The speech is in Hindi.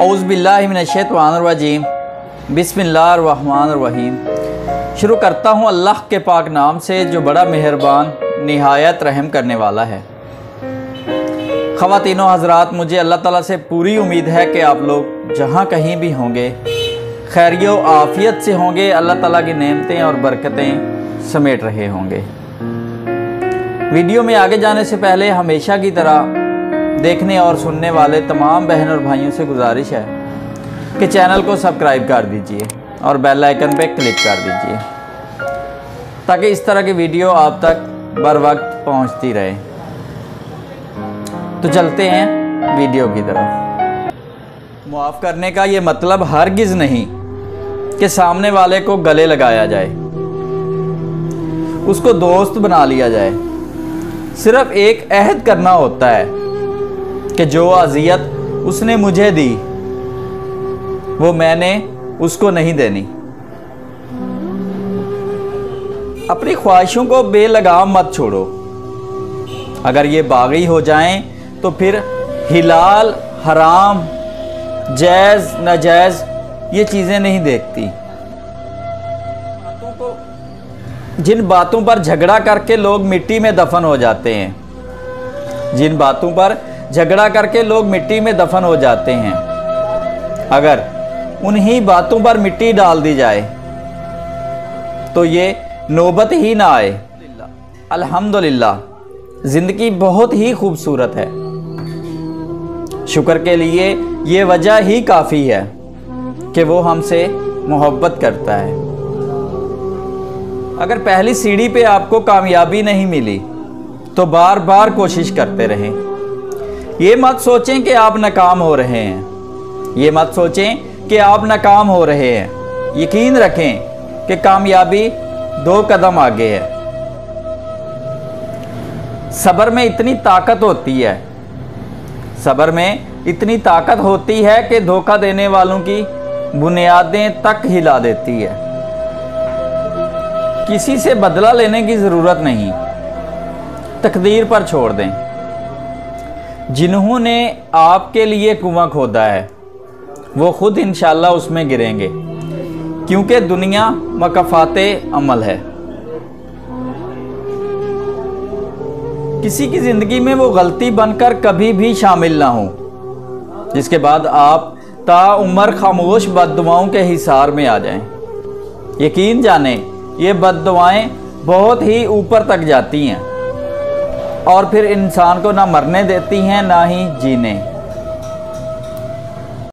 औज़ुबिल्लाहि मिनश्शैतानिर्रजीम बिस्मिल्लाहिर्रहमानिर्रहीम। शुरू करता हूँ अल्लाह के पाक नाम से जो बड़ा मेहरबान निहायत रहम करने वाला है। ख़वातीनो हज़रात, मुझे अल्लाह ताला से पूरी उम्मीद है कि आप लोग जहाँ कहीं भी होंगे खैरियो आफ़ियत से होंगे, अल्लाह ताला की नेमतें और बरकतें समेट रहे होंगे। वीडियो में आगे जाने से पहले हमेशा की तरह देखने और सुनने वाले तमाम बहन और भाइयों से गुजारिश है कि चैनल को सब्सक्राइब कर दीजिए और बेल आइकन पे क्लिक कर दीजिए ताकि इस तरह की वीडियो आप तक बर वक्त पहुंचती रहे। तो चलते हैं वीडियो की तरफ। मुआफ़ करने का ये मतलब हरगिज़ नहीं कि सामने वाले को गले लगाया जाए, उसको दोस्त बना लिया जाए। सिर्फ एक अहद करना होता है कि जो अज़ियत उसने मुझे दी वो मैंने उसको नहीं देनी। अपनी ख्वाहिशों को बेलगाम मत छोड़ो। अगर ये बागी हो जाएं तो फिर हिलाल हराम जायज़ नाजायज़ ये चीज़ें नहीं देखती। जिन बातों पर झगड़ा करके लोग मिट्टी में दफन हो जाते हैं, जिन बातों पर झगड़ा करके लोग मिट्टी में दफन हो जाते हैं, अगर उन्हीं बातों पर मिट्टी डाल दी जाए तो ये नौबत ही ना आए। अल्हम्दुलिल्लाह ज़िंदगी बहुत ही खूबसूरत है। शुक्र के लिए ये वजह ही काफ़ी है कि वो हमसे मोहब्बत करता है। अगर पहली सीढ़ी पे आपको कामयाबी नहीं मिली तो बार बार कोशिश करते रहें। ये मत सोचें कि आप नाकाम हो रहे हैं, ये मत सोचें कि आप नाकाम हो रहे हैं। यकीन रखें कि कामयाबी 2 कदम आगे है। सब्र में इतनी ताकत होती है, सब्र में इतनी ताकत होती है कि धोखा देने वालों की बुनियादें तक हिला देती है। किसी से बदला लेने की ज़रूरत नहीं, तकदीर पर छोड़ दें। जिन्होंने आपके लिए कुआं खोदा है वो खुद इंशाल्लाह उसमें गिरेंगे, क्योंकि दुनिया मकफ़ाते अमल है। किसी की ज़िंदगी में वो गलती बनकर कभी भी शामिल ना हो जिसके बाद आप ताउम्र खामोश बद्दुआओं के हिसार में आ जाएं। यकीन जाने ये बद्दुआएं बहुत ही ऊपर तक जाती हैं और फिर इंसान को ना मरने देती हैं ना ही जीने।